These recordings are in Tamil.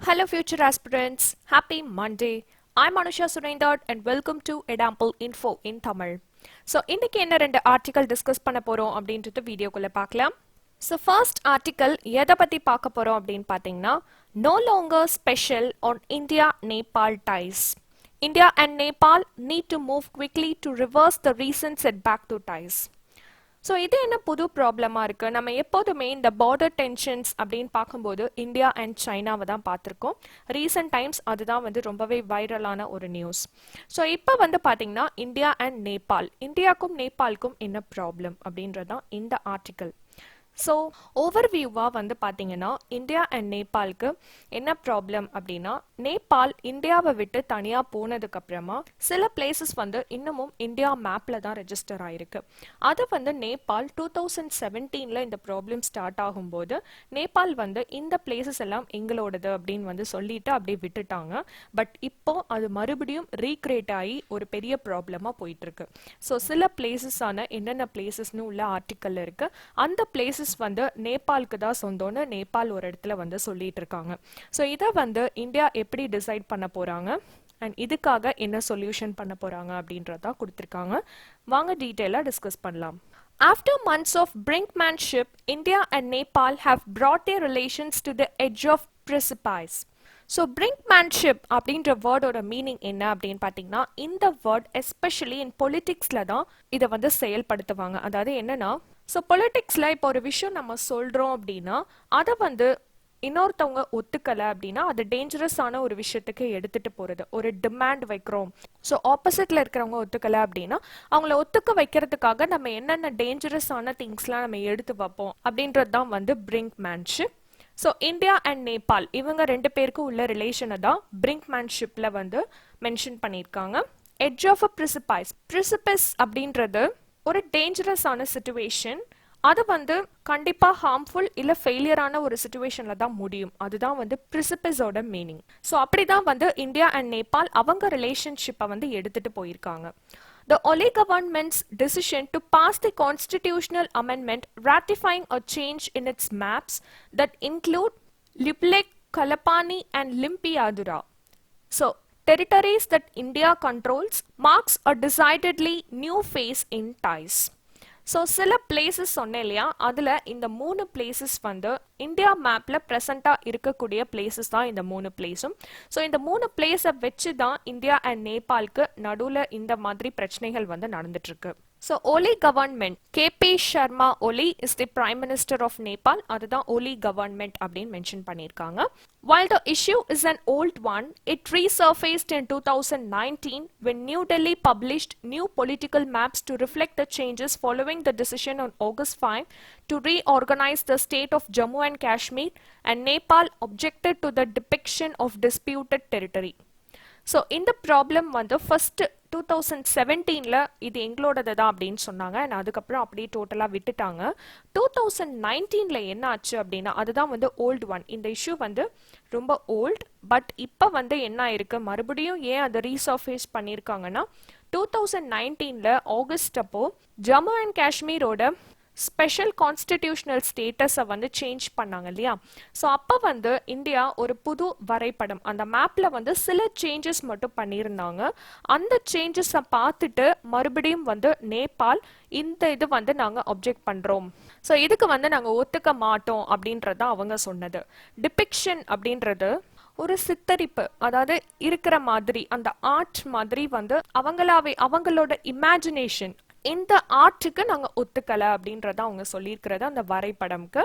Hello future aspirants, happy Monday. I'm Anusha Surendar and welcome to Example Info in Tamil. So இன்னைக்கு என்ன ரெண்டு ஆர்டிகல் டிஸ்கஸ் பண்ண போறோம் அப்படின்றது வீடியோக்குள்ள பார்க்கலாம். So first article எதை பத்தி பார்க்க போறோம் அப்படின்னு பார்த்தீங்கன்னா no longer special on India-Nepal ties. India and Nepal need to move quickly to reverse the recent setback to ties. So இது என்ன புது ப்ராப்ளமாக இருக்குது? நம்ம எப்போதுமே இந்த பார்டர் டென்ஷன்ஸ் அப்படின்னு பார்க்கும்போது இந்தியா அண்ட் சைனாவை தான் பார்த்துருக்கோம். ரீசெண்ட் டைம்ஸ் அதுதான் ரொம்பவே வைரலான ஒரு நியூஸ். ஸோ இப்போ பார்த்தீங்கன்னா இந்தியா அண்ட் நேபாள், இந்தியாவுக்கும் நேபாளுக்கும் என்ன ப்ராப்ளம் அப்படின்றதான் இந்த ஆர்டிக்கல். ஸோ ஓவர்வியூவாக பார்த்தீங்கன்னா இந்தியா அண்ட் நேபாளுக்கு என்ன ப்ராப்ளம் அப்படின்னா, நேபாள் இந்தியாவை விட்டு தனியாக போனதுக்கப்புறமா சில பிளேசஸ் இன்னமும் இந்தியா மேப்பில் தான் ரெஜிஸ்டர் ஆயிருக்கு. அது நேபாள் 2017 இந்த ப்ராப்ளம் ஸ்டார்ட் ஆகும்போது நேபாள் இந்த பிளேசஸ் எல்லாம் எங்களோடது அப்படின்னு சொல்லிட்டு அப்படியே விட்டுட்டாங்க. பட் இப்போ அது மறுபடியும் ரீக்ரியேட் ஆகி ஒரு பெரிய ப்ராப்ளமாக போயிட்டு இருக்கு. ஸோ சில பிளேசஸான என்னென்ன பிளேசஸ்னு உள்ள ஆர்டிக்கல் இருக்கு. அந்த பிளேசஸ் நேபாளுக்கு தான் சொந்தம்னு நேபாள் ஒரு இடத்துல சொல்லிட்டு இருக்காங்க. ஸோ இதை இந்தியா எப்படி டிசைட் பண்ண போறாங்க அண்ட் இதுக்காக என்ன சொல்யூஷன் பண்ண போறாங்க அப்படின்றதா கொடுத்திருக்காங்க. வாங்க டீடைலா டிஸ்கஸ் பண்ணலாம். After months of brinkmanship, India and Nepal have brought their relations to the edge of precipice. So brinkmanship அப்படின்ற வேர்டோட மீனிங் என்ன அப்படின்னு பார்த்தீங்கன்னா, இந்த வேர்ட் எஸ்பெஷலி இன் பொலிட்டிக்ஸில் தான் இதை செயல்படுத்துவாங்க. அதாவது என்னன்னா, ஸோ பொலிட்டிக்ஸில் இப்போ ஒரு விஷயம் நம்ம சொல்கிறோம் அப்படின்னா அதை இன்னொருத்தவங்க ஒத்துக்கலை அப்படின்னா அது டேஞ்சரஸான ஒரு விஷயத்துக்கு எடுத்துகிட்டு போகிறது. ஒரு டிமாண்ட் வைக்கிறோம், ஸோ ஆப்போசிட்டில் இருக்கிறவங்க ஒத்துக்கலை அப்படின்னா அவங்கள ஒத்துக்க வைக்கிறதுக்காக நம்ம என்னென்ன டேஞ்சரஸான திங்ஸ்லாம் நம்ம எடுத்து வைப்போம் அப்படின்றது தான் brinkmanship. So India and Nepal இவங்க ரெண்டு பேருக்கு உள்ள ரிலேஷனை தான் brinkmanshipல மென்ஷன் பண்ணியிருக்காங்க. எட்ஜ் ஆஃப் அ ப்ரிசிபைஸ், ப்ரிசிபிஸ் அப்படின்றது ஒரு டேஞ்சரஸான சிச்சுவேஷன். அது கண்டிப்பா ஹார்ம்ஃபுல் இல்ல ஃபெயிலியரான ஒரு சிச்சுவேஷன்ல தான் முடியும். அதுதான் ப்ரிசிபிஸோட மீனிங். ஸோ அப்படிதான் இந்தியா அண்ட் நேபாள் அவங்க ரிலேஷன்ஷிப்பை எடுத்துட்டு போயிருக்காங்க. The Oli government's decision to pass the constitutional amendment ratifying a change in its maps that include Lipulekh, Kalapani and Limpiadura, so territories that India controls, marks a decidedly new phase in ties. So சில பிளேசஸ் சொன்னேன் இல்லையா, அதில் இந்த 3 பிளேசஸ் இந்தியா மேப்பில் ப்ரெசண்ட்டாக இருக்கக்கூடிய பிளேசஸ் தான் இந்த 3 பிளேஸும். ஸோ இந்த 3 பிளேஸை வச்சு தான் இந்தியா அண்ட் நேபாளுக்கு நடுவில் இந்த மாதிரி பிரச்சனைகள் நடந்துட்டுருக்கு. So Oli government, KP Sharma Oli is the Prime Minister of Nepal. அதுதான் Oli government அப்படின்னு மென்ஷன் பண்ணியிருக்காங்க. While the issue is an old one, it resurfaced in 2019 when New Delhi published new political maps to reflect the changes following the decision on August 5 to reorganize the state of Jammu and Kashmir, and Nepal objected to the depiction of disputed territory. So இந்த ப்ராப்ளம் ஃபர்ஸ்ட் 2017 இது எங்களோடது தான் அப்படின்னு சொன்னாங்க. அண்ட் அதுக்கப்புறம் அப்படியே டோட்டலாக விட்டுட்டாங்க. 2019 என்ன ஆச்சு அப்படின்னா, அதுதான் ஓல்டு ஒன். இந்த இஷ்யூ ரொம்ப ஓல்ட். பட் இப்போ என்ன ஆயிருக்கு, மறுபடியும் ஏன் அதை ரீசர்ஃபேஸ் பண்ணியிருக்காங்கன்னா, 2019 ஆகஸ்ட் அப்போ ஜம்மு அண்ட் காஷ்மீரோட ஸ்பெஷல் கான்ஸ்டிடியூஷனல் ஸ்டேட்டஸை சேஞ்ச் பண்ணாங்க இல்லையா. ஸோ அப்போ இந்தியா ஒரு புது வரைபடம், அந்த மேப்பில் சில சேஞ்சஸ் மட்டும் பண்ணியிருந்தாங்க. அந்த சேஞ்சஸை பார்த்துட்டு மறுபடியும் நேபாள் இந்த இது நாங்கள் அப்ஜெக்ட் பண்ணுறோம், ஸோ இதுக்கு நாங்கள் ஒத்துக்க மாட்டோம் அப்படின்றதான் அவங்க சொன்னது. டிபிக்ஷன் அப்படின்றது ஒரு சித்தரிப்பு, அதாவது இருக்கிற மாதிரி அந்த ஆர்ட் மாதிரி அவங்களாவே அவங்களோட இமேஜினேஷன், இந்த ஆர்ட்டுக்கு நாங்கள் ஒத்துக்கலை அப்படின்றத அவங்க சொல்லியிருக்கிறது அந்த வரைபடம்க்கு.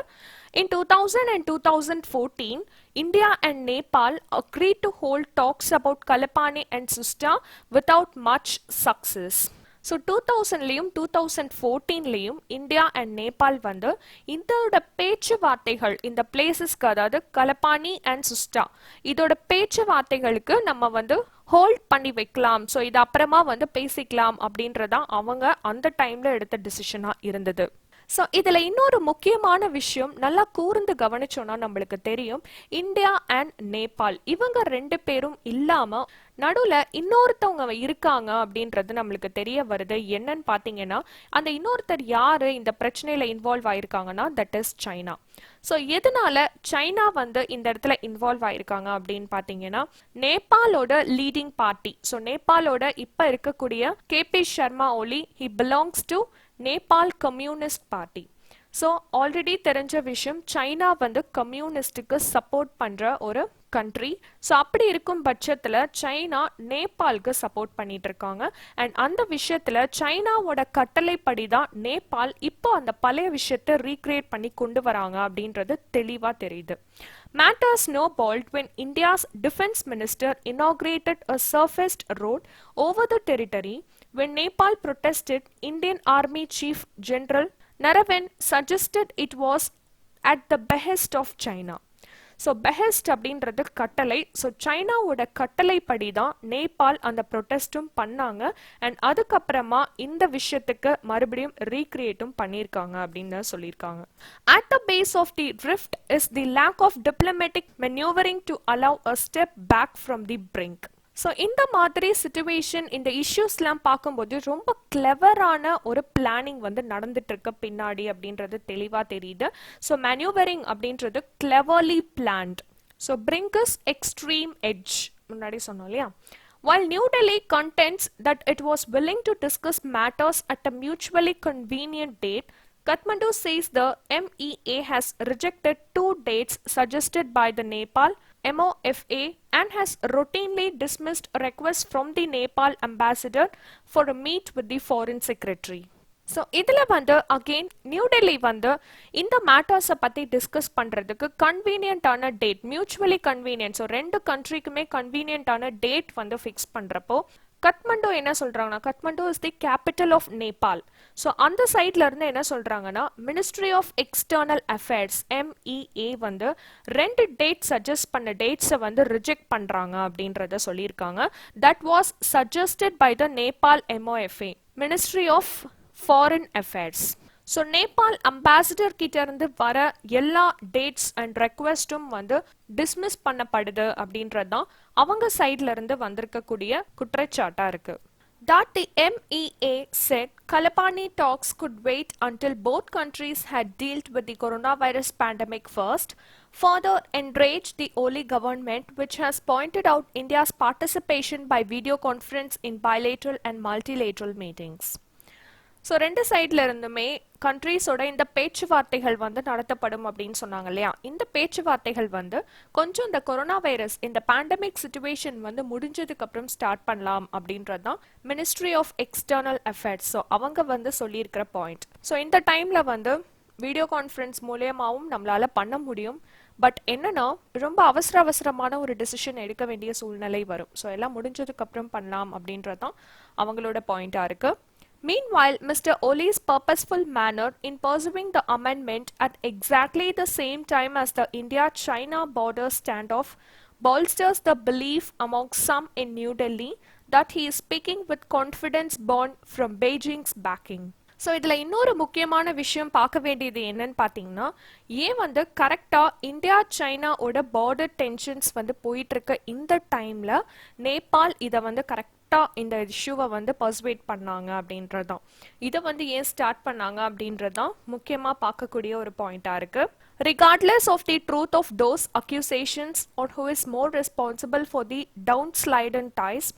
In 2000 and 2014, India and Nepal agreed to hold talks about Kalapani and Susta without much success. So 2000லையும் 2014லையும் இந்தியா அண்ட் நேபாள் இதோட பேச்சுவார்த்தைகள் இந்த பிளேசஸ்க்கு, அதாவது கலப்பானி அண்ட் சுஸ்டா, இதோட பேச்சுவார்த்தைகளுக்கு நம்ம ஹோல்ட் பண்ணி வைக்கலாம், ஸோ இது அப்புறமா பேசிக்கலாம் அப்படின்றதான் அவங்க அந்த டைம்ல எடுத்த டிசிஷனா இருந்தது. ஸோ இதில் இன்னொரு முக்கியமான விஷயம் நல்லா கூர்ந்து கவனிச்சோன்னா நம்மளுக்கு தெரியும், இந்தியா அண்ட் நேபாள் இவங்க ரெண்டு பேரும் இல்லாம நடுவில் இன்னொருத்தவங்க இருக்காங்க அப்படின்றது நம்மளுக்கு தெரிய வருது. என்னன்னு பார்த்தீங்கன்னா, அந்த இன்னொருத்தர் யாரு இந்த பிரச்சனையில இன்வால்வ் ஆயிருக்காங்கன்னா, தட் இஸ் சைனா. ஸோ எதனால சைனா வந்து இந்த இடத்துல இன்வால்வ் ஆயிருக்காங்க அப்படின்னு பார்த்தீங்கன்னா, நேபாளோட லீடிங் பார்ட்டி, ஸோ நேபாளோட இப்ப இருக்கக்கூடிய KP Sharma Oli, he belongs to Nepal communist party. So already தெரிஞ்ச விஷயம், சைனா வந்து கம்யூனிஸ்டுக்கு சப்போர்ட் பண்ற ஒரு கண்ட்ரி. ஸோ அப்படி இருக்கும் பட்சத்தில் சைனா நேபாளுக்கு சப்போர்ட் பண்ணிட்டு இருக்காங்க. அண்ட் அந்த விஷயத்துல சைனாவோட கட்டளைப்படி தான் நேபாள் இப்போ அந்த பழைய விஷயத்தை ரீக்ரியேட் பண்ணி கொண்டு வராங்க அப்படின்றது தெளிவா தெரியுது. Matters snowballed when India's defense minister inaugurated a surfaced road over the territory when Nepal protested. Indian Army Chief General Naravan suggested it was at the behest of China. So behest அப்படின்றது கட்டளை. ஸோ சைனாவோட கட்டளைப்படி தான் நேபாள் அந்த ப்ரொட்டஸ்டும் பண்ணாங்க. அண்ட் அதுக்கப்புறமா இந்த விஷயத்துக்கு மறுபடியும் ரீக்ரியேட்டும் பண்ணியிருக்காங்க அப்படின்னு சொல்லியிருக்காங்க. At the base of the rift is the lake of diplomatic manoeuvring to allow a step back from the brink. So இந்த மாதிரி சிச்சுவேஷன், இந்த இஷ்யூஸ்லாம் பார்க்கும்போது ரொம்ப கிளவரான ஒரு பிளானிங் வந்து நடந்துட்டு இருக்க பின்னாடி அப்படின்றது தெளிவாக தெரியுது. ஸோ மேனுவரிங் அப்படின்றது cleverly plant. So bring is extreme edge, முன்னாடி சொன்னோம் இல்லையா. While New Delhi contends that it was willing to discuss matters at a mutually convenient date, Kathmandu says the MEA has rejected 2 dates suggested by the Nepal MOFA and has routinely dismissed requests from the Nepal ambassador for a meet with the foreign secretary. So இதில் வந்து அகெயின் நியூ டெல்லி வந்து இந்த மேட்டர்ஸை பற்றி டிஸ்கஸ் பண்ணுறதுக்கு கன்வீனியன்டான டேட், மியூச்சுவலி கன்வீனியன்ட், ஸோ ரெண்டு கண்ட்ரிக்குமே கன்வீனியன்டான டேட் வந்து ஃபிக்ஸ் பண்ணுறப்போ கத்மண்டு என்ன சொல்றாங்கன்னா, Kathmandu is the capital of Nepal. So அந்த சைட்ல இருந்து என்ன சொல்றாங்கன்னா, ministry of external affairs MEA வந்து 2 டேட் சஜஸ்ட் பண்ண டேட்ஸை வந்து ரிஜெக்ட் பண்றாங்க அப்படின்றத சொல்லியிருக்காங்க. That was suggested by the Nepal MOFA, ministry of foreign affairs. So Nepal ambassador கிட்ட இருந்து வர எல்லா டேட்ஸ் அண்ட் ரெக்வெஸ்டும் வந்து டிஸ்மிஸ் பண்ணப்படுது அப்படின்றது தான் அவங்க சைட்ல இருந்து வந்திருக்கக்கூடிய குற்றச்சாட்டா இருக்கு. That the MEA said Kalapani talks could wait until both countries had dealt with the coronavirus pandemic first, further enraged the Oli government, which has pointed out India's participation by video conference in bilateral and multilateral meetings. So ரெண்டு சைட்ல இருந்துமே கண்ட்ரீஸோட இந்த பேச்சுவார்த்தைகள் வந்து நடத்தப்படும் அப்படின்னு சொன்னாங்க இல்லையா. இந்த பேச்சுவார்த்தைகள் வந்து கொஞ்சம் இந்த கொரோனா வைரஸ், இந்த பேண்டமிக் சிச்சுவேஷன் வந்து முடிஞ்சதுக்கு அப்புறம் ஸ்டார்ட் பண்ணலாம் அப்படின்றது தான் ministry of external affairs so அவங்க வந்து சொல்லியிருக்கிற பாயிண்ட். ஸோ இந்த டைம்ல வந்து வீடியோ கான்ஃபரன்ஸ் மூலியமாகவும் நம்மளால பண்ண முடியும். பட் என்னன்னா, ரொம்ப அவசரமான ஒரு டிசிஷன் எடுக்க வேண்டிய சூழ்நிலை வரும். ஸோ எல்லாம் முடிஞ்சதுக்கு அப்புறம் பண்ணலாம் அப்படின்றது தான் அவங்களோட பாயிண்டா இருக்கு. Meanwhile, Mr. Oli's purposeful manner in pursuing the amendment at exactly the same time as the India-China border standoff bolsters the belief among some in New Delhi that he is speaking with confidence born from Beijing's backing. So இதில் இன்னொரு முக்கியமான விஷயம் பார்க்க வேண்டியது என்னன்னு பார்த்தீங்கன்னா, ஏன் வந்து கரெக்டாக இந்தியா சைனாவோட பார்டர் டென்ஷன்ஸ் வந்து போயிட்டு இருக்க இந்த டைமில் நேபாள் இதை வந்து கரெக்டாக இந்த இஷ்யூவை வந்து பர்சுவேட் பண்ணாங்க அப்படின்றதான், இதை வந்து ஏன் ஸ்டார்ட் பண்ணாங்க அப்படின்றதான் முக்கியமாக பார்க்கக்கூடிய ஒரு பாயிண்டாக இருக்குது. Regardless of the truth of those accusations or who is more responsible for the downslide in ties,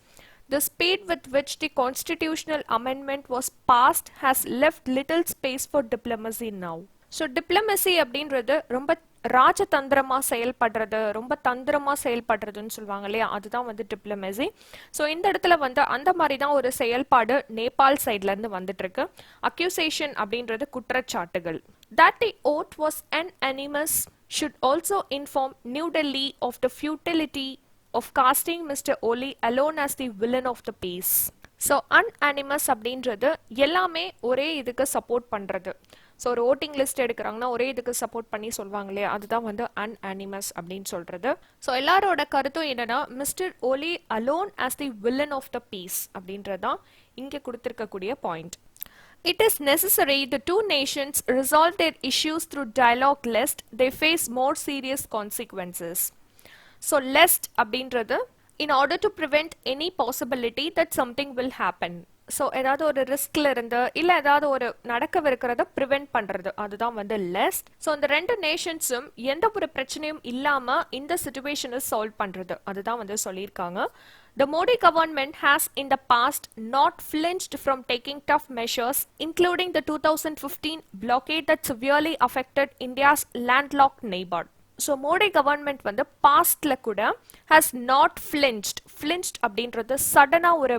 the speed with which the constitutional amendment was passed has left little space for diplomacy now. So diplomacy அப்படின்றது ரொம்ப ராஜதந்திரமா செயல்படுறது, ரொம்ப தந்திரமா செயல்படுறதுன்னு சொல்லுவாங்க இல்லையா, அதுதான் வந்து டிப்ளமசி. ஸோ இந்த இடத்துல வந்து அந்த மாதிரி தான் ஒரு செயல்பாடு நேபாள் சைட்ல இருந்து வந்துட்டு இருக்கு. அக்யூசேஷன் அப்படின்றது குற்றச்சாட்டுகள். That the oath was unanimous should also inform New Delhi of the futility of casting Mr. Oli alone as the villain of the piece. So unanimous அப்படின்றது எல்லாமே ஒரே இதுக்கு சப்போர்ட் பண்ணுறது. ஸோ ஒரு ஓட்டிங் லிஸ்ட் எடுக்கிறாங்கன்னா ஒரே இதுக்கு சப்போர்ட் பண்ணி சொல்லுவாங்க இல்லையா, அதுதான் வந்து unanimous அப்படின்னு சொல்கிறது. ஸோ எல்லாரோட கருத்தும் என்னன்னா, mister Oli alone as the villain of the piece அப்படின்றதான் இங்கே கொடுத்துருக்கக்கூடிய point. It is necessary the two nations resolve their issues through dialogue lest they face more serious consequences. So lest அப்படின்றது in order to prevent any possibility that something will happen. So ஏதாவது ஒரு ரிஸ்க்ல இருந்து இல்லை ஏதாவது ஒரு நடக்கவிருக்கிறத ப்ரிவென்ட் பண்றது அதுதான் வந்து லெஸ்ட். ஸோ இந்த ரெண்டு நேஷன்ஸும் எந்த ஒரு பிரச்சனையும் இல்லாம இந்த சிச்சுவேஷனை சால்வ் பண்றது அதுதான் வந்து சொல்லியிருக்காங்க. The Modi government has in the past not flinched from taking tough measures, including the 2015 blockade that severely affected India's landlocked neighbor. So Modi government வந்து பாஸ்ட்ல கூட ஹாஸ் நாட் ஃபிளின்ச்ட் அப்படின்றது சடனாக ஒரு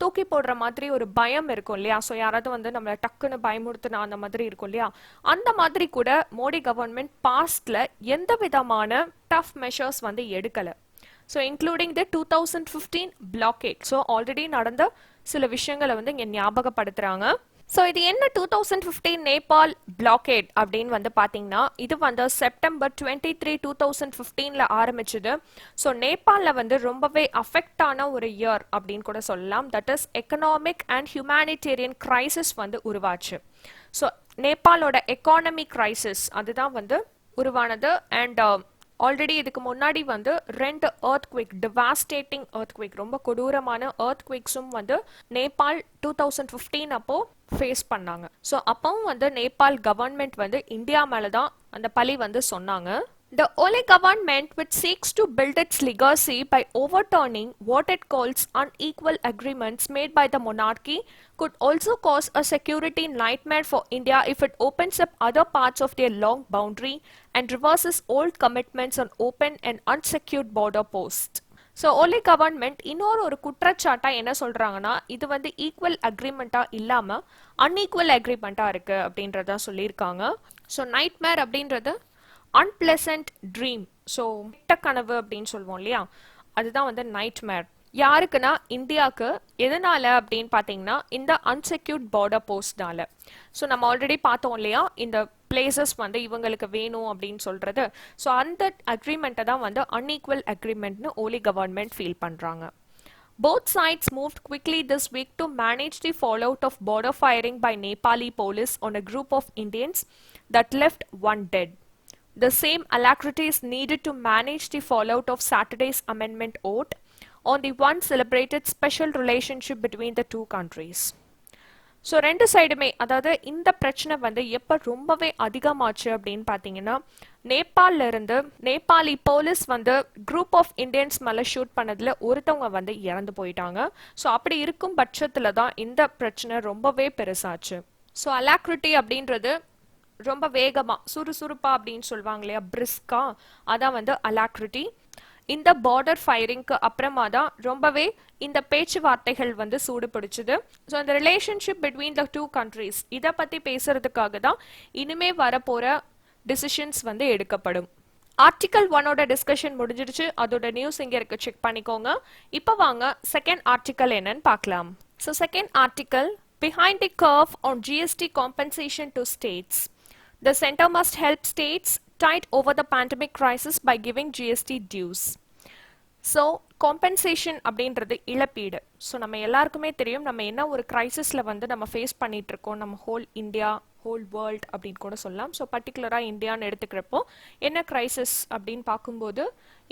தூக்கி போடுற மாதிரி ஒரு பயம் இருக்கும் இல்லையா. ஸோ யாராவது வந்து நம்மளை டக்குன்னு பயமுறுத்தினா அந்த மாதிரி இருக்கும் இல்லையா. அந்த மாதிரி கூட மோடி கவர்மெண்ட் பாஸ்ட்ல எந்த விதமான டஃப் மெஷர்ஸ் வந்து எடுக்கலை. So including the 2015 blockade. So already நடந்த சில விஷயங்களை வந்து இங்கே ஞாபகப்படுத்துறாங்க. ஸோ இது என்ன 2015 நேபாள் பிளாக்கேட் அப்படின்னு வந்து பார்த்தீங்கன்னா இது வந்து செப்டம்பர் 23, 2015 ஆரம்பிச்சது. ஸோ நேபாளில் வந்து ரொம்பவே அஃபெக்ட் ஆன ஒரு இயர் அப்படின்னு கூட சொல்லலாம். That is economic and humanitarian crisis வந்து உருவாச்சு. ஸோ நேபாளோட எக்கானமி கிரைசிஸ் அதுதான் வந்து உருவானது. அண்ட் ஆல்ரெடி இதுக்கு முன்னாடி வந்து 2 earthquake, டிவாஸ்டேட்டிங் earthquake, ரொம்ப கொடூரமான earthquakesum வந்து நேபாள் 2015 அப்போ ஃபேஸ் பண்ணாங்க. ஸோ அப்பவும் வந்து நேபாள் கவர்மெண்ட் வந்து இந்தியா மேலே தான் அந்த பழி வந்து சொன்னாங்க. The Ole government, which seeks to build its legacy by overturning what it calls unequal agreements made by the monarchy, could also cause a security nightmare for India if it opens up other parts of their long boundary and reverses old commitments on open and unsecured border posts. So ஒலி கவர்மெண்ட் இன்னொரு குற்றச்சாட்டா என்ன சொல்றாங்கன்னா இது வந்து ஈக்குவல் அக்ரிமெண்டா இல்லாம அன்ஈக்குவல் அக்ரிமெண்டா இருக்கு அப்படின்றத சொல்லியிருக்காங்க. ஸோ நைட்மேர் அப்படின்றது அன்பிளசன்ட் ட்ரீம், ஸோ கெட்ட கனவு அப்படின்னு சொல்லுவோம் இல்லையா, அதுதான் வந்து நைட்மேர். யாருக்குன்னா இந்தியாவுக்கு. எதனால அப்படின்னு பார்த்தீங்கன்னா இந்த அன்செக்யூர்ட் பார்டர் போஸ்ட்னால. ஸோ நம்ம ஆல்ரெடி பார்த்தோம் இல்லையா இந்த பிளேசஸ் வந்து இவங்களுக்கு வேணும் அப்படின்னு சொல்றது. ஸோ அந்த அக்ரிமெண்ட்டை தான் வந்து அன்ஈக்குவல் அக்ரிமெண்ட்னு ஓலி கவர்மெண்ட் ஃபீல் பண்றாங்க. Both sides moved quickly this week to manage the fallout of border firing by Nepali police on a group of Indians that left one dead. The same alacrity is needed to manage the fallout of Saturday's amendment vote on the once celebrated special relationship between the two countries. So ரெண்டு சைடுமே அதாவது இந்த பிரச்சனை வந்து எப்போ ரொம்பவே அதிகமாச்சு அப்படின்னு பார்த்தீங்கன்னா நேபாளில் இருந்து நேபாளி போலீஸ் வந்து குரூப் ஆஃப் இந்தியன்ஸ் மேலே ஷூட் பண்ணதில் ஒருத்தவங்க வந்து இறந்து போயிட்டாங்க. ஸோ அப்படி இருக்கும் பட்சத்தில் தான் இந்த பிரச்சனை ரொம்பவே பெருசாச்சு. ஸோ அலாக்ரிட்டி அப்படின்றது ரொம்ப வேகமா சுறுசுறுப்பா அப்படின்னு சொல்லுவாங்க இல்லையா, பிரிஸ்கா, அதான் வந்து அலாக்ரிட்டி. இந்த பார்டர் ஃபயரிங்க்கு அப்புறமா தான் ரொம்பவே இந்த பேச்சுவார்த்தைகள் வந்து சூடு பிடிச்சது. ஸோ இந்த relationship between the two countries இதை பத்தி பேசுறதுக்காக தான் இனிமே வரப்போற டிசிஷன்ஸ் வந்து எடுக்கப்படும். ஆர்டிகல் 1ஓட டிஸ்கஷன் முடிஞ்சிடுச்சு. அதோட நியூஸ் இங்க இருக்கு, செக் பண்ணிக்கோங்க. இப்போ வாங்க செகண்ட் ஆர்டிகல் என்னன்னு பார்க்கலாம். So second article, behind the curve on GST compensation to states. The center must help states tide over the pandemic crisis by giving GST dues. So compensation அப்படின்றது இழப்பீடு. ஸோ நம்ம எல்லாருக்குமே தெரியும் நம்ம என்ன ஒரு கிரைசிஸில் வந்து நம்ம ஃபேஸ் பண்ணிட்டு இருக்கோம். நம்ம ஹோல் இந்தியா, ஹோல் வேர்ல்ட் அப்படின்னு கூட சொல்லலாம். ஸோ பர்டிகுலராக இந்தியான்னு எடுத்துக்கிறப்போ என்ன கிரைசிஸ் அப்படின்னு பார்க்கும்போது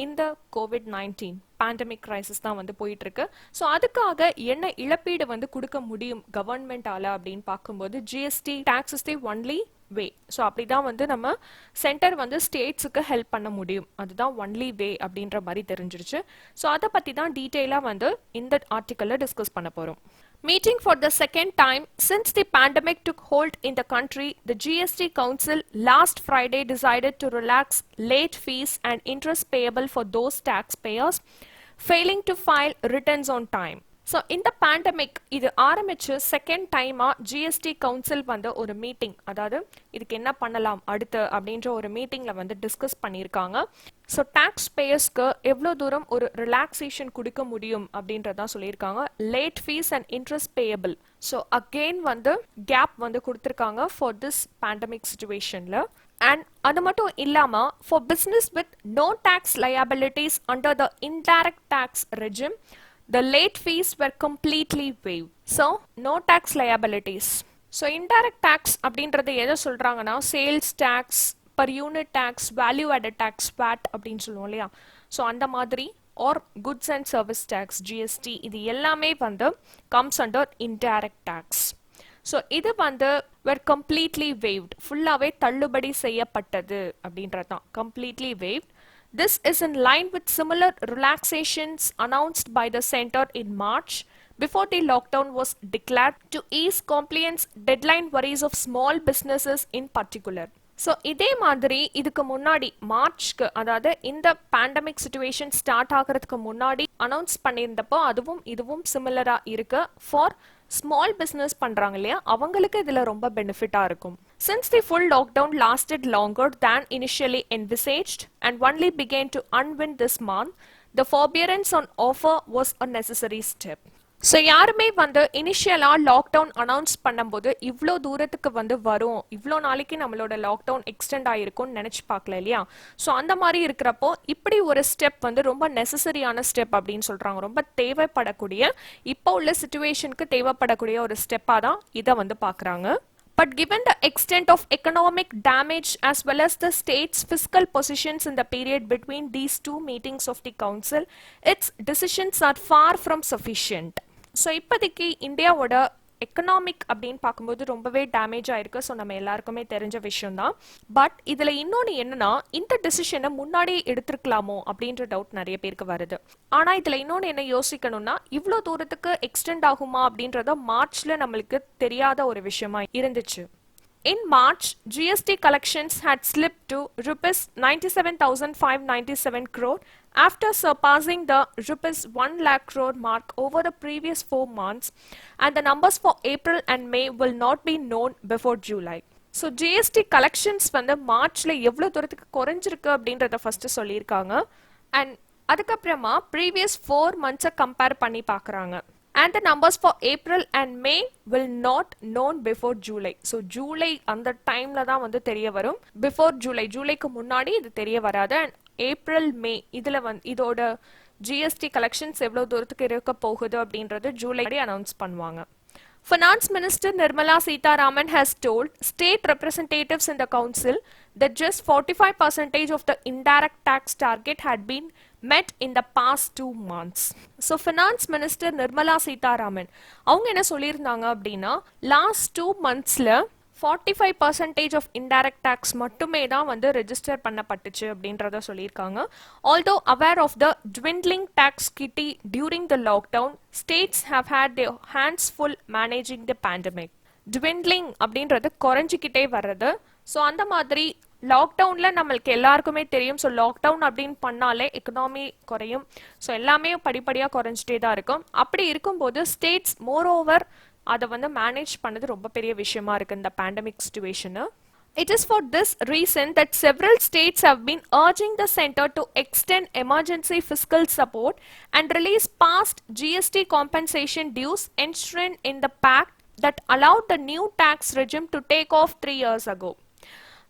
இந்த COVID-19 பேண்டமிக் கிரைசிஸ் தான் வந்து போயிட்டு இருக்கு. ஸோ அதுக்காக என்ன இழப்பீடு வந்து கொடுக்க முடியும் கவர்மெண்டால அப்படின்னு பார்க்கும்போது GST tax is the only way. So அப்படிதான் வந்து நம்ம சென்டர் வந்து ஸ்டேட்ஸுக்கு ஹெல்ப் பண்ண முடியும். அதுதான் ஒன்லி வே அப்படின்ற மாதிரி தெரிஞ்சிருச்சு. ஸோ அதை பற்றி தான் டீட்டெயிலாக வந்து இந்த ஆர்டிக்கலில் டிஸ்கஸ் பண்ண போகிறோம். Meeting for the second time since the pandemic took hold in the country, the GST Council last Friday decided to relax late fees and interest payable for those taxpayers failing to file returns on time. So இந்த பேண்டமிக் இது ஆரம்பிச்சு செகண்ட் டைமாக ஜிஎஸ்டி கவுன்சில் வந்து ஒரு மீட்டிங், அதாவது இதுக்கு என்ன பண்ணலாம் அடுத்து அப்படின்ற ஒரு மீட்டிங்கில் வந்து டிஸ்கஸ் பண்ணியிருக்காங்க. ஸோ டேக்ஸ் பேயர்ஸ்க்கு எவ்வளோ தூரம் ஒரு ரிலாக்ஸேஷன் கொடுக்க முடியும் அப்படின்றதான் சொல்லியிருக்காங்க. Late fees and interest payable. So again வந்து கேப் வந்து கொடுத்துருக்காங்க ஃபார் திஸ் பேண்டமிக் சுச்சுவேஷனில். அண்ட் அது மட்டும் இல்லாமல் for business with no tax liabilities under the indirect tax regime, the late fees were completely waived. So, no tax liabilities. So indirect tax அப்படின்றது எதை சொல்கிறாங்கன்னா sales tax, per unit tax, value added tax, VAT அப்படின்னு சொல்லுவோம் இல்லையா. ஸோ அந்த மாதிரி or goods and service tax, GST, இது எல்லாமே வந்து comes under indirect tax. So இது வந்து were completely waived, ஃபுல்லாகவே தள்ளுபடி செய்யப்பட்டது அப்படின்றது தான், completely waived. This is in line with similar relaxations announced by the center in March before the lockdown was declared to ease compliance deadline worries of small businesses in particular. So இதே மாதிரி இதுக்கு முன்னாடி மார்ச்க்கு, அதாவது இந்த பேண்டமிக் சிச்சுவேஷன் ஸ்டார்ட் ஆகிறதுக்கு முன்னாடி அனௌன்ஸ் பண்ணியிருந்தப்போ அதுவும் இதுவும் சிமிலராக இருக்கு. ஃபார் ஸ்மால் பிஸ்னஸ் பண்ணுறாங்க இல்லையா, அவங்களுக்கு இதில் ரொம்ப பெனிஃபிட்டாக இருக்கும். Since the full lockdown lasted longer than initially envisaged and only began to unwind this month, the forbearance on offer was a necessary step. So யாருமே வந்து இனிஷியலாக லாக்டவுன் அனௌன்ஸ் பண்ணும்போது இவ்வளோ தூரத்துக்கு வந்து வரும், இவ்வளோ நாளைக்கு நம்மளோட லாக்டவுன் எக்ஸ்டெண்ட் ஆகிருக்கும்னு நினச்சி பார்க்கல இல்லையா. ஸோ அந்த மாதிரி இருக்கிறப்போ இப்படி ஒரு ஸ்டெப் வந்து ரொம்ப நெசசரியான ஸ்டெப் அப்படின்னு சொல்கிறாங்க. ரொம்ப தேவைப்படக்கூடிய, இப்போ உள்ள சிச்சுவேஷனுக்கு தேவைப்படக்கூடிய ஒரு ஸ்டெப்பாக தான் இதை வந்து பார்க்குறாங்க. But given the extent of economic damage as well as the state's fiscal positions in the period between these two meetings of the council, its decisions are far from sufficient. So இப்போதைக்கு இந்தியாவோட எக்கனாமிக் அப்படின்னு பார்க்கும்போது ரொம்பவே டேமேஜ் ஆயிருக்கு. ஸோ நம்ம எல்லாருக்குமே தெரிஞ்ச விஷயம் தான். பட் இதில் இன்னொன்று என்னன்னா, இந்த டெசிஷனை முன்னாடியே எடுத்துருக்கலாமோ அப்படின்ற டவுட் நிறைய பேருக்கு வருது. ஆனால் இதில் இன்னொன்று என்ன யோசிக்கணும்னா, இவ்வளோ தூரத்துக்கு எக்ஸ்டெண்ட் ஆகுமா அப்படின்றத மார்ச்ல நம்மளுக்கு தெரியாத ஒரு விஷயமா இருந்துச்சு. In March, GST collections had slipped to rupees 97,597 crore after surpassing the rupees 1 lakh crore mark over the previous 4 months, and the numbers for April and May will not be known before July. So GST collections வந்து மார்ச்ல எவ்வளோ தூரத்துக்கு குறைஞ்சிருக்கு அப்படின்றத ஃபர்ஸ்ட் சொல்லியிருக்காங்க. அண்ட் அதுக்கப்புறமா ப்ரீவியஸ் 4 months கம்பேர் பண்ணி பார்க்குறாங்க. And the numbers for April and May will not known before July. So July அந்த டைம்ல தான் வந்து தெரிய வரும். Before July, ஜூலைக்கு முன்னாடி இது தெரிய வராது. அண்ட் ஏப்ரல் மே இதில் வந்து இதோட ஜிஎஸ்டி கலெக்ஷன்ஸ் எவ்வளோ தூரத்துக்கு இருக்க போகுது அப்படின்றது ஜூலை அனௌன்ஸ் பண்ணுவாங்க. Finance Minister Nirmala Sitharaman has told state representatives in the council that just 45% of the indirect tax target had been met in the past 2 months. So Finance Minister Nirmala Sitharaman அவங்க என்ன சொல்லியிருந்தாங்க அப்படின்னா, லாஸ்ட் 2 monthsல 45% of indirect tax மட்டுமே தான் வந்து ரெஜிஸ்டர் பண்ணப்பட்டுச்சு அப்படின்றத சொல்லியிருக்காங்க. Although aware of the dwindling tax kitty during the lockdown, states have had their hands full managing the pandemic. Dwindling அப்படின்றது குறைஞ்சிக்கிட்டே வர்றது. ஸோ அந்த மாதிரி லாக்டவுனில் நம்மளுக்கு எல்லாருக்குமே தெரியும். ஸோ லாக்டவுன் அப்படின்னு பண்ணாலே எக்கனாமி குறையும். ஸோ எல்லாமே படிப்படியாக குறைஞ்சிட்டே தான் இருக்கும். அப்படி இருக்கும்போது ஸ்டேட்ஸ் மோர் ஓவர் அதை வந்து மேனேஜ் பண்ணது ரொம்ப பெரிய விஷயமா இருக்கு இந்த pandemic situation. It is for this reason that several states have been urging the center to extend emergency fiscal support and release past GST compensation dues enshrined in the pact that allowed the new tax regime to take off 3 years ago.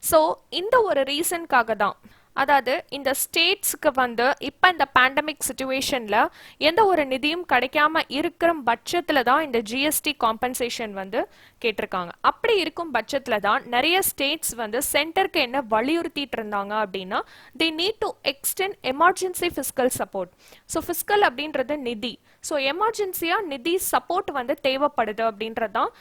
So இந்த ஒரு ரீசனுக்காக தான், அதாவது இந்த ஸ்டேட்ஸுக்கு வந்து இப்போ இந்த பேண்டமிக் சிச்சுவேஷனில் எந்த ஒரு நிதியும் கிடைக்காம இருக்கிற பட்சத்தில் தான் இந்த ஜிஎஸ்டி காம்பன்சேஷன் வந்து கேட்டிருக்காங்க. அப்படி இருக்கும் பட்சத்தில் தான் நிறைய ஸ்டேட்ஸ் வந்து சென்டருக்கு என்ன வலியுறுத்திட்டு இருந்தாங்க அப்படின்னா, தி need to extend emergency fiscal support. So fiscal அப்படின்றது நிதி. ஸோ எமர்ஜென்சியாக நிதி சப்போர்ட் வந்து தேவைப்படுது அப்படின்றது தான்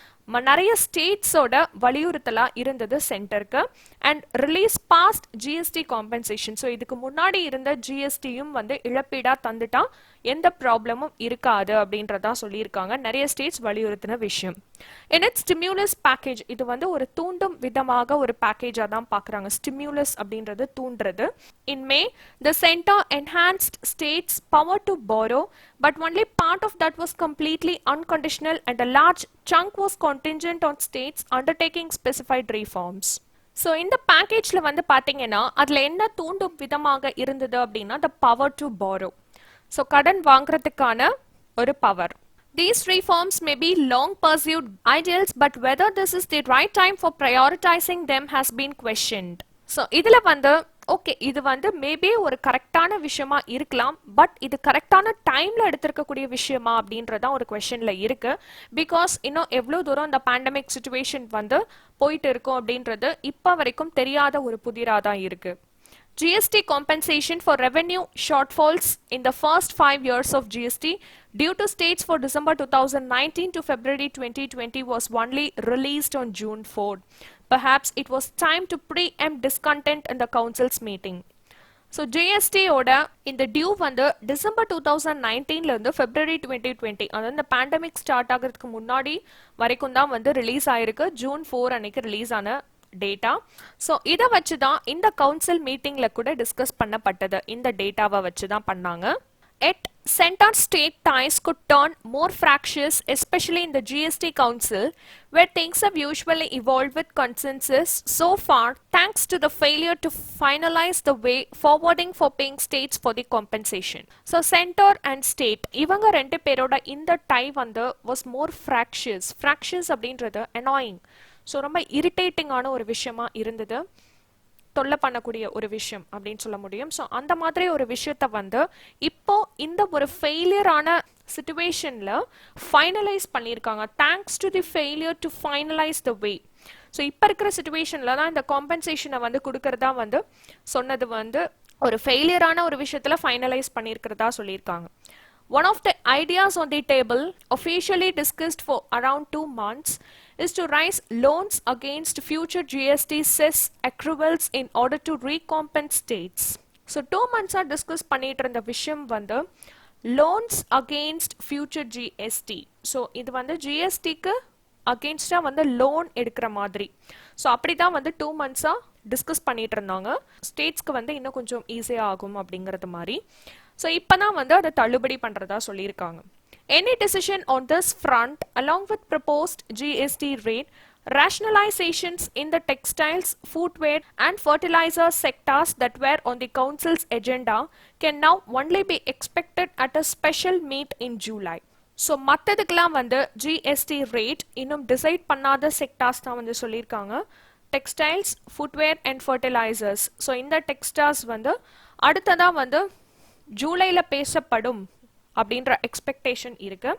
நிறைய ஸ்டேட்ஸோட வலியுறுத்தலாக இருந்தது சென்டருக்கு. And release past GST compensation. So இதுக்கு முன்னாடி இருந்த ஜிஎஸ்டியும் வந்து இழப்பீடாக தந்துட்டா எந்த ப்ராப்ளமும் இருக்காது அப்படின்றதா சொல்லியிருக்காங்க. நிறைய ஸ்டேட்ஸ் வலியுறுத்தின விஷயம். In its stimulus package, இது வந்து ஒரு தூண்டும் விதமாக ஒரு பேக்கேஜாக தான் பார்க்குறாங்க. ஸ்டிமுலஸ் அப்படின்றது தூண்டுறது. In May, the center enhanced states' power to borrow, but only part of that was completely unconditional and a large chunk was contingent on states undertaking specified reforms. So இந்த பேக்கேஜில் வந்து பார்த்தீங்கன்னா அதில் என்ன தூண்டும் விதமாக இருந்தது அப்படின்னா, the power to borrow. So கடன் வாங்குறதுக்கான ஒரு power. These reforms may be long pursued ideals, but whether this is the right time for prioritizing them has been questioned. So இதில் வந்து ஓகே இது வந்து மேபி ஒரு கரெக்டான விஷயமா இருக்கலாம், பட் இது கரெக்டான டைம்ல எடுத்திருக்கக்கூடிய விஷயமா அப்படின்றதான் ஒரு கொஸ்டின்ல இருக்கு. பிகாஸ் இன்னும் எவ்வளவு தூரம் இந்த பேண்டமிக் சிச்சுவேஷன் வந்து போயிட்டு இருக்கும் அப்படின்றது இப்ப வரைக்கும் தெரியாத ஒரு புதிரா தான் இருக்கு. GST compensation for revenue shortfalls in the first 5 years of GST due to states for December 2019 to February 2020 was only released on June 4. Perhaps it was time to preempt discontent in the council's meeting. So GST ஓட இந்த டியூ வந்து டிசம்பர் 2019ல இருந்து February 2020 அதாவது இந்த பேண்டமிக் ஸ்டார்ட் ஆகிறதுக்கு முன்னாடி வரைக்கும் தான் வந்து ரிலீஸ் ஆயிருக்கு. June 4 அன்னைக்கு ரிலீஸ் ஆன டேட்டா. ஸோ இதை வச்சு தான் இந்த கவுன்சில் மீட்டிங்ல கூட டிஸ்கஸ் பண்ணப்பட்டது. இந்த டேட்டாவை வச்சு தான் பண்ணாங்க. Yet, center-state ties could turn more fractious, especially in the GST Council, where things have usually evolved with consensus. So far, thanks to the failure to finalize the way forwarding for paying states for the compensation. So, center and state, இவங்க ரெண்டு பேரோட இந்த tie வந்து was more fractious. Fractious அப்படின்றது annoying. ஸோ ரொம்ப இரிட்டேட்டிங்கான ஒரு விஷயமா இருந்தது, தொல்லை பண்ணக்கூடிய ஒரு விஷயம் அப்படின்னு சொல்ல முடியும். ஸோ அந்த மாதிரி ஒரு விஷயத்த வந்து இப்போ இந்த ஒரு ஃபெயிலியரான சிச்சுவேஷன்ல ஃபைனலைஸ் பண்ணியிருக்காங்க. Thanks to the failure to finalise the way. So இப்போ இருக்கிற சிச்சுவேஷன்ல தான் இந்த காம்பன்சேஷனை வந்து கொடுக்கறதா வந்து சொன்னது வந்து ஒரு ஃபெயிலியரான ஒரு விஷயத்துல ஃபைனலைஸ் பண்ணியிருக்கிறதா சொல்லியிருக்காங்க. One of the ideas on the table, officially discussed for around 2 months, is to raise loans against future GST cess accruals in order to recompense states. So 2 months are discuss பண்ணிட்டு இருந்த விஷயம் வந்து loans against future GST. So இது வந்து GSTக்கு அகெயின்ஸ்டா வந்து லோன் எடுக்கிற மாதிரி. ஸோ அப்படிதான் வந்து 2 months டிஸ்கஸ் பண்ணிட்டு இருந்தாங்க. ஸ்டேட்ஸ்க்கு வந்து இன்னும் கொஞ்சம் ஈஸியா ஆகும் அப்படிங்கிறது மாதிரி. ஸோ இப்பதான் வந்து அதை தள்ளுபடி பண்றதா சொல்லியிருக்காங்க. Any decision on this front, along with proposed GST rate rationalizations in the textiles, footwear and fertilizer sectors that were on the council's agenda, can now only be expected at a special meet in July. So மற்றதுக்கெல்லாம் வந்து GST ரேட் இன்னும் டிசைட் பண்ணாத செக்டார்ஸ் தான் வந்து சொல்லியிருக்காங்க. Textiles, footwear and fertilisers. So இந்த டெக்ஸ்டைல்ஸ் வந்து அடுத்ததான் வந்து ஜூலைல பேசப்படும் அப்படின்ற எக்ஸ்பெக்டேஷன் இருக்கு.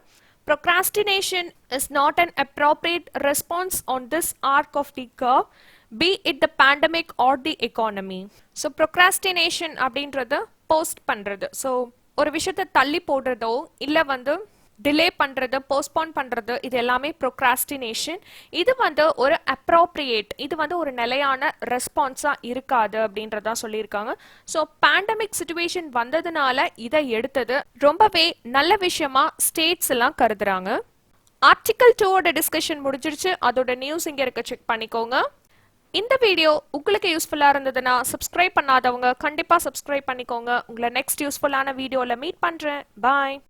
Procrastination is not an appropriate response on this arc of the curve, be it the pandemic or the economy. So procrastination அப்படின்றது போஸ்ட் பண்றது. ஸோ ஒரு விஷயத்தை தள்ளி போடுறதோ இல்லை வந்து டிலே பண்றது, போஸ்ட்போன் பண்றது, இது எல்லாமே ப்ரொக்ராஸ்டினேஷன். இது வந்து ஒரு அப்ரோப்ரியேட், இது வந்து ஒரு நிலையான ரெஸ்பான்ஸா இருக்காது அப்படின்றதா சொல்லியிருக்காங்க. ஸோ பேண்டமிக் சிச்சுவேஷன் வந்ததுனால இதை எடுத்தது ரொம்பவே நல்ல விஷயமா ஸ்டேட்ஸ் எல்லாம் கருதுறாங்க. ஆர்டிகல் 2 டிஸ்கஷன் முடிஞ்சிருச்சு. அதோட நியூஸ் இங்க இருக்க செக் பண்ணிக்கோங்க. இந்த வீடியோ உங்களுக்கு யூஸ்ஃபுல்லா இருந்ததுன்னா சப்ஸ்கிரைப் பண்ணாதவங்க கண்டிப்பா சப்ஸ்கிரைப் பண்ணிக்கோங்க. உங்களை நெக்ஸ்ட் யூஸ்ஃபுல்லான வீடியோல மீட் பண்றேன். பாய்.